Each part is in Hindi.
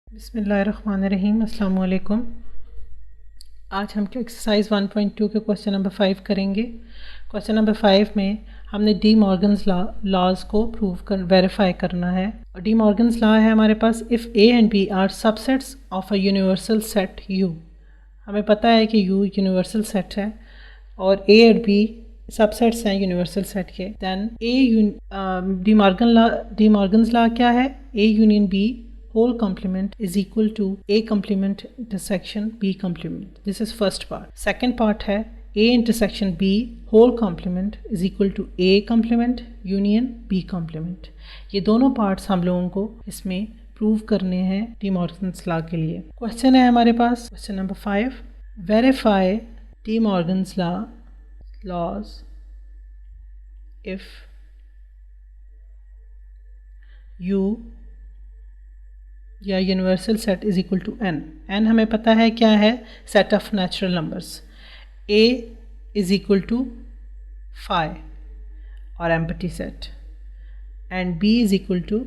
बिस्मिल्लाहिर्रहमानिर्रहीम। अस्सलाम वालेकुम। आज हम एक्सरसाइज 1.2 के क्वेश्चन नंबर 5 करेंगे। क्वेश्चन नंबर 5 में हमने डी मॉर्गन्स लॉज को वेरीफाई करना है। डी मॉर्गन्स लॉ है हमारे पास, if A and B are subsets of a universal set U. हमें पता है कि यू यूनिवर्सल सेट है और ए और बी सबसेट्स हैं यूनिवर्सल सेट के। दैन डी मॉर्गन्स लॉ क्या है? A union B whole complement is equal to A complement intersection B complement. This is first part. Second part है A intersection B whole complement is equal to A complement union B complement. ये दोनों parts हम लोगों को इसमें प्रूव करने हैं डी मॉर्गन्स लॉ के लिए। क्वेश्चन है हमारे पास question number 5, verify De Morgan's laws if U या universal set is equal to N. N हमें पता है क्या है? Set of natural numbers. A is equal to 5 और empty set, and B is equal to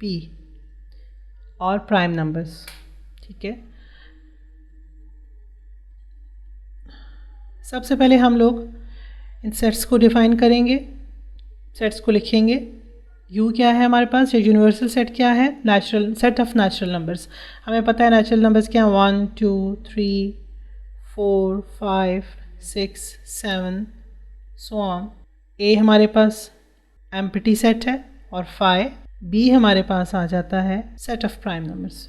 P और प्राइम नंबर्स। ठीक है, सबसे पहले हम लोग इन सेट्स को डिफ़ाइन करेंगे, सेट्स को लिखेंगे। यू क्या है हमारे पास? ये यूनिवर्सल सेट क्या है? Natural set of natural numbers. हमें पता है नेचुरल नंबर्स क्या हैं? 1 2 3 4 5 6 7 सो ऑन। ए हमारे पास एम्प्टी सेट है और 5। बी हमारे पास आ जाता है set of prime numbers.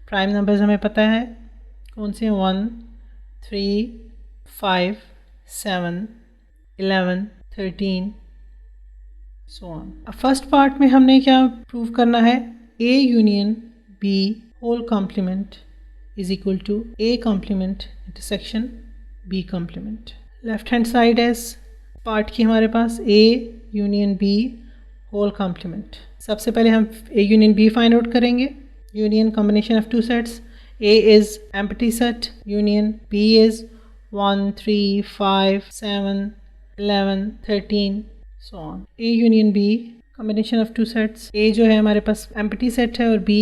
Prime numbers हमें पता है कौन से हैं? 1 3 5 7 11 13 सो ऑन। अब फर्स्ट पार्ट में हमने क्या प्रूव करना है? A union B whole complement is equal to A complement intersection B complement. Left hand side है इस पार्ट की हमारे पास A union B whole complement. सबसे पहले हम A union B find out करेंगे। Union combination of two sets, A is empty set, union B is 1 3 5 7 11 13 so on. A union B combination of two sets, A जो है हमारे पास एम्प्टी सेट है और बी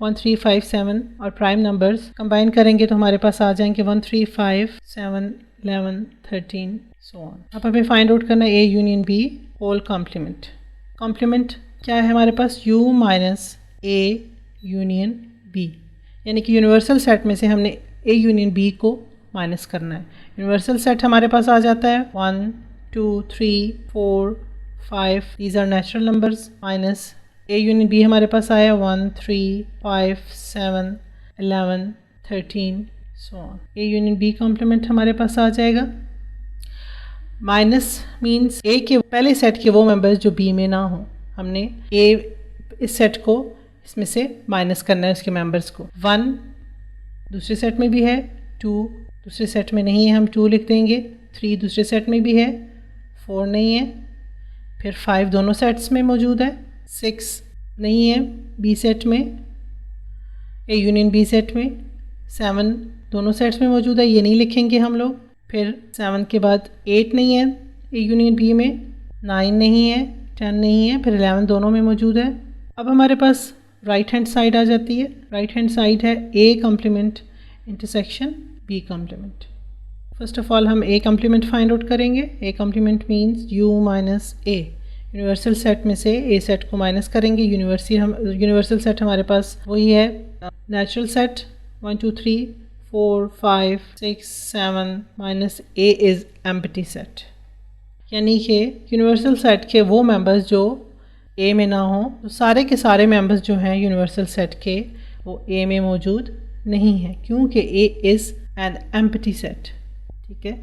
1 3 5 7 और प्राइम नंबर्स कंबाइन करेंगे तो हमारे पास आ जाएंगे 1 3 5 7 11 13 सो ऑन। अब हमें फाइंड आउट करना है A union B whole complement. Complement क्या है हमारे पास? U minus A union B, यानी कि यूनिवर्सल सेट में से हमने ए यूनियन बी को माइनस करना है। यूनिवर्सल सेट हमारे पास आ जाता है 1 2 3 4 5, these are natural numbers, minus a union b हमारे पास आया 1 3 5 7 11 13 so on। a union b complement हमारे पास आ जाएगा। माइनस मीन्स a के पहले सेट के वो मेंबर्स जो b में ना हो। हमने a इस सेट को इसमें से माइनस करना है, उसके मेंबर्स को। 1 दूसरे सेट में भी है, 2 दूसरे सेट में नहीं है, हम 2 लिख देंगे। 3 दूसरे सेट में भी है, 4 नहीं है। फिर 5 दोनों सेट्स में मौजूद है, 6 नहीं है बी सेट में, ए यूनियन बी सेट में। 7 दोनों सेट्स में मौजूद है, ये नहीं लिखेंगे हम लोग। फिर 7 के बाद 8 नहीं है ए यूनियन बी में, 9 नहीं है, 10 नहीं है, फिर 11 दोनों में मौजूद है। अब हमारे पास राइट हैंड साइड आ जाती है। राइट हैंड साइड है A complement intersection B complement. First of all हम ए कॉम्प्लीमेंट फाइंड आउट करेंगे। A complement means U minus A. Universal set में से ए सेट को माइनस करेंगे। यूनिवर्सल सेट हमारे पास वही है natural set 1 2 3 4 5 6 7 minus A is empty set, यानी कि यूनिवर्सल सेट के वो मेंबर्स जो ए में ना हो, तो सारे के सारे मेंबर्स जो हैं यूनिवर्सल सेट के वो ए में मौजूद नहीं है, क्योंकि A is an empty set. ठीक है,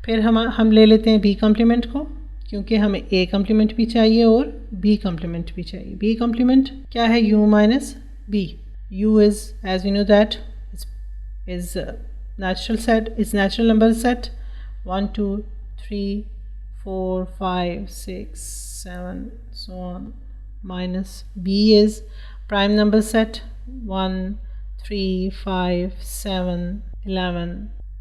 फिर हम ले लेते हैं बी कॉम्प्लीमेंट को, क्योंकि हमें ए कॉम्प्लीमेंट भी चाहिए और बी कॉम्प्लीमेंट भी चाहिए। बी कॉम्प्लीमेंट क्या है? U minus B. U is as we know that is natural set, is natural number set 1 2 3 4 5 6 7 so on, minus B is prime number set 1 3 5 7 11।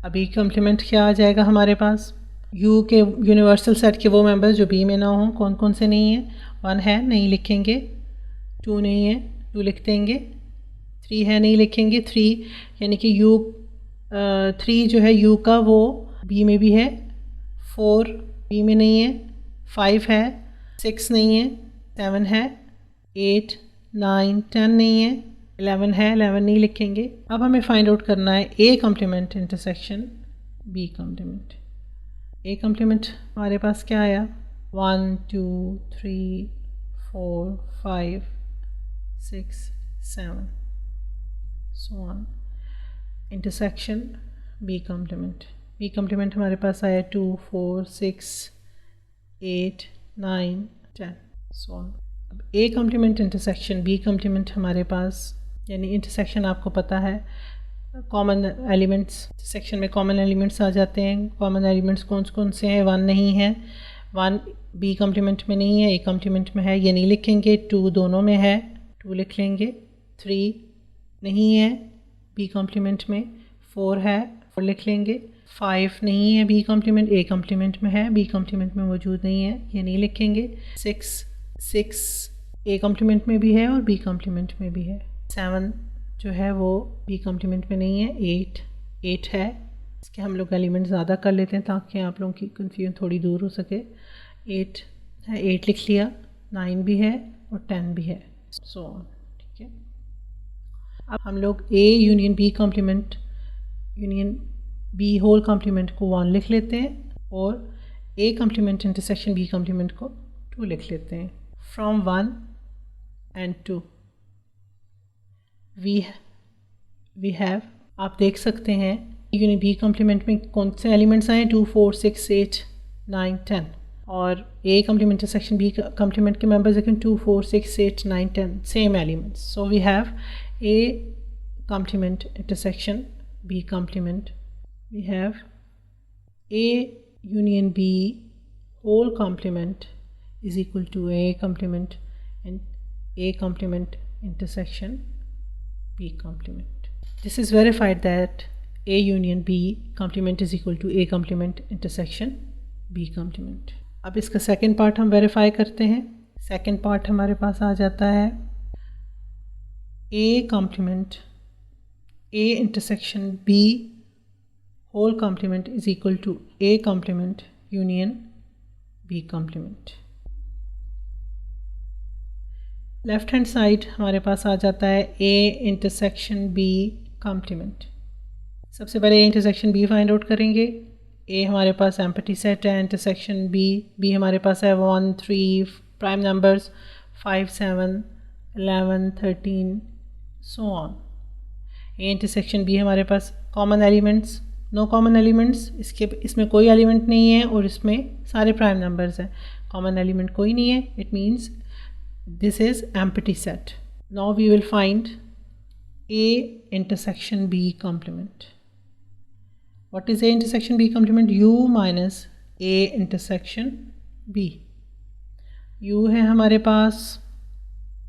अभी कॉम्प्लीमेंट क्या आ जाएगा हमारे पास? यू के यूनिवर्सल सेट के वो मेंबर्स जो बी में ना हों, कौन कौन से नहीं हैं? 1 है, नहीं लिखेंगे। 2 नहीं है, 2 लिख देंगे। 3 है नहीं लिखेंगे, 3 यानी कि यू 3 जो है यू का वो बी में भी है, 4 बी में नहीं है, 5 है, 6 नहीं है, 7 है, 8 9 10 नहीं है, 11 है, 11 नहीं लिखेंगे। अब हमें फाइंड आउट करना है A complement intersection B complement. A complement हमारे पास क्या आया, 1 2 3 4 5 6 7 so on। Intersection B complement, B complement हमारे पास आया 2 4 6 8 9 10 so on। अब A complement intersection B complement हमारे पास, यानी इंटरसेक्शन आपको पता है कॉमन एलिमेंट्स, सेक्शन में कॉमन एलिमेंट्स आ जाते हैं। कॉमन एलिमेंट्स कौन कौन से हैं, 1 नहीं है, 1 बी कम्प्लीमेंट में नहीं है, ए कम्प्लीमेंट में है, ये नहीं लिखेंगे। 2 दोनों में है, 2 लिख लेंगे। 3 नहीं है बी कम्प्लीमेंट में, 4 है, 4 लिख लेंगे। 5 नहीं है बी कम्प्लीमेंट, ए कम्प्लीमेंट में है, बी कम्प्लीमेंट में मौजूद नहीं है, ये नहीं लिखेंगे। 6 ए कम्प्लीमेंट में भी है और बी कम्प्लीमेंट में भी है। 7 जो है वो बी कम्प्लीमेंट में नहीं है। 8 है, इसके हम लोग एलिमेंट ज़्यादा कर लेते हैं ताकि आप लोगों की कन्फ्यूजन थोड़ी दूर हो सके। 8 है, 8 लिख लिया। 9 भी है और 10 भी है, सो ठीक है। अब हम लोग A union B complement union B whole complement को 1 लिख लेते हैं और A complement intersection B complement को 2 लिख लेते हैं। फ्रॉम 1 and 2 we have, आप देख सकते हैं यूनियन बी कम्प्लीमेंट में कौन से एलिमेंट्स आए, 2 4 6 8 9 10, और A complement intersection B complement के मेंबर्स देखें 2 4 6 8 9 10 same elements. So we have A complement intersection B complement, we have A union B whole complement is equal to A complement and A complement intersection B complement. This is verified that A union B complement is equal to A complement intersection B complement. अब इसका सेकेंड पार्ट हम वेरीफाई करते हैं। सेकेंड पार्ट हमारे पास आ जाता है A complement A intersection B whole complement is equal to A complement union B complement। Left hand side हमारे पास आ जाता है ए इंटरसेक्शन बी कम्प्लीमेंट। सबसे पहले A intersection B find out करेंगे। ए हमारे पास एम्प्टी सेट है, इंटरसेक्शन बी हमारे पास है 1 3 prime numbers 5 7 11 13 so on. A intersection B हमारे पास common elements, no common elements, इसमें कोई एलिमेंट नहीं है और इसमें सारे प्राइम नंबर्स हैं, कॉमन एलिमेंट कोई नहीं है। It means this is empty set. Now we will find A intersection B complement. What is A intersection B complement? U minus A intersection B. U है हमारे पास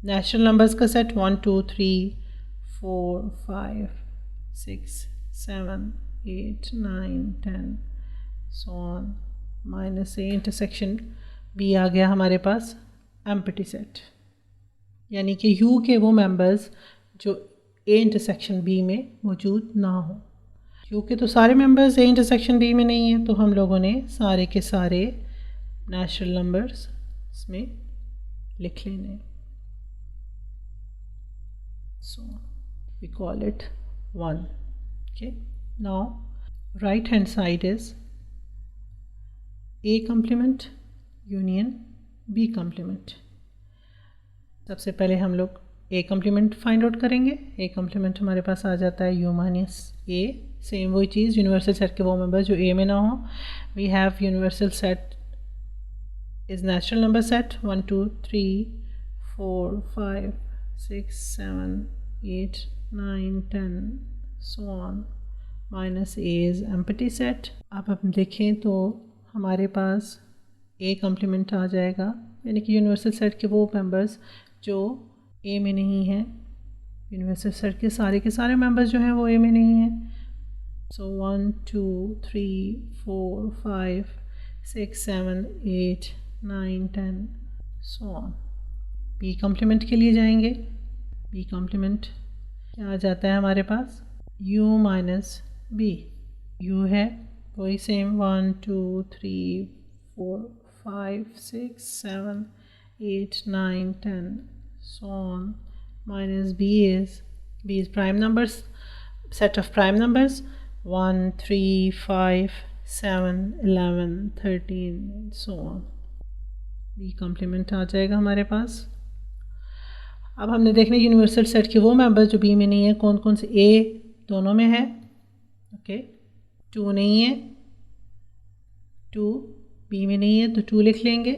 नेचुरल नंबर्स का set 1 2 3 4 5 6 7 8 9 10 so on, minus A intersection B आ गया हमारे पास एम्प्टी सेट, यानी कि U के वो मेंबर्स जो A इंटरसेक्शन B में मौजूद ना हो। U के तो सारे मेंबर्स A इंटरसेक्शन B में नहीं हैं, तो हम लोगों ने सारे के सारे नेचुरल नंबर्स इसमें लिख लेने। So we call it 1। Okay, now right hand side is A complement union B complement. सबसे पहले हम लोग ए कम्प्लीमेंट फाइंड आउट करेंगे। ए कम्प्लीमेंट हमारे पास आ जाता है यू माइनस ए, सेम वही चीज़, यूनिवर्सल सेट के वो मेंबर जो ए में ना हो। We have universal set is natural number set 1 2 3 4 5 6 7 8 9 10 so on, minus A is empty set. अब हम देखें तो हमारे पास ए कम्प्लीमेंट आ जाएगा, यानी कि यूनिवर्सल सेट के वो मेंबर्स जो ए में नहीं हैं, यूनिवर्सल सेट के सारे मेंबर्स जो हैं वो ए में नहीं हैं। सो 1 2 3 4 5 6 7 8 9 10 सो ऑन। बी कम्प्लीमेंट के लिए जाएंगे। बी कम्प्लीमेंट क्या आ जाता है हमारे पास, u माइनस बी। u है वही same 1 2 3 4 5 6 7 8 9 10 so on, minus b is prime numbers, set of prime numbers 1 3 5 7 11 13 so on, b complement आ जाएगा हमारे पास। अब हमने देखना यूनिवर्सल सेट के वो मेंबर्स जो बी में नहीं है, कौन कौन से। ए दोनों में है, ओके, 2 नहीं है, 2 बी में नहीं है तो 2 लिख लेंगे।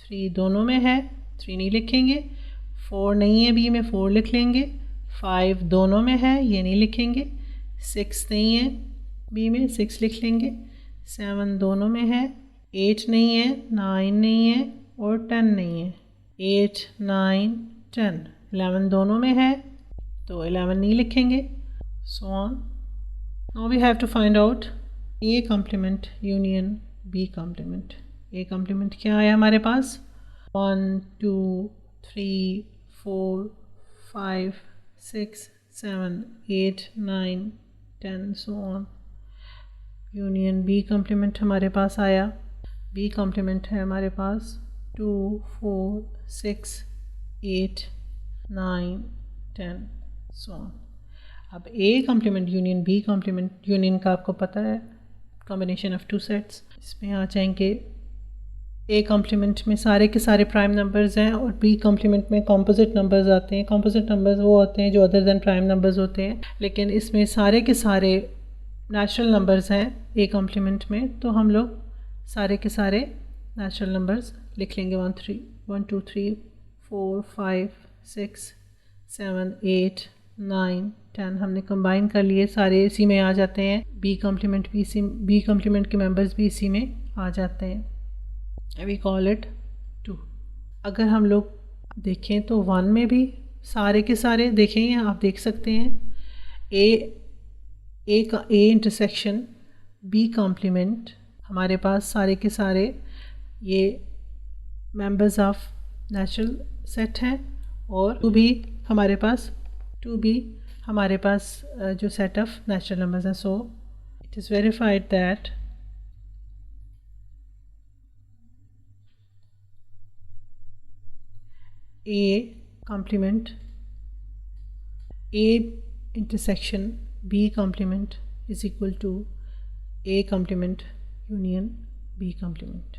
3 दोनों में है, 3 नहीं लिखेंगे। 4 नहीं है बी में, 4 लिख लेंगे। 5 दोनों में है, ये नहीं लिखेंगे। 6 नहीं है बी में, 6 लिख लेंगे। 7 दोनों में है, 8 नहीं है, 9 नहीं है और 10 नहीं है। 8 9 10 11 दोनों में है तो 11 नहीं लिखेंगे। So on. Now we have to find out A complement union B complement. A complement क्या आया हमारे पास, 1 2 3 4 5 6 7 8 9 10 so on. Union B complement हमारे पास आया। बी कॉम्प्लीमेंट है हमारे पास 2 4 6 8 9 10 सो ऑन। अब A complement union B complement, union का आपको पता है कॉम्बिनेशन ऑफ 2 सेट्स। इसमें आ जाएंगे ए कॉम्प्लीमेंट में सारे के सारे प्राइम नंबर्स हैं और बी कॉम्प्लीमेंट में कॉम्पोजिट नंबर्स आते हैं। कॉम्पोजिट नंबर्स वो होते हैं जो अदर देन प्राइम नंबर्स होते हैं, लेकिन इसमें सारे के सारे नेचुरल नंबर्स हैं ए कॉम्प्लीमेंट में, तो हम लोग सारे के सारे नेचुरल नंबर्स लिख लेंगे। 1 2 3 4 5 6 7 8 9 10 हमने कंबाइन कर लिए, सारे इसी में आ जाते हैं। बी कॉम्प्लीमेंट भी इसी, बी कॉम्प्लीमेंट के मेंबर्स भी इसी में आ जाते हैं। We call it 2। अगर हम लोग देखें तो 1 में भी सारे के सारे देखेंगे, आप देख सकते हैं ए का ए इंटरसेक्शन बी कॉम्प्लीमेंट हमारे पास सारे के सारे ये मेंबर्स ऑफ नेचुरल सेट हैं, और 2 भी हमारे पास, 2 भी हमारे पास जो सेट ऑफ नेचुरल नंबर्स हैं। So it is verified that A complement A intersection B complement is equal to A complement union B complement।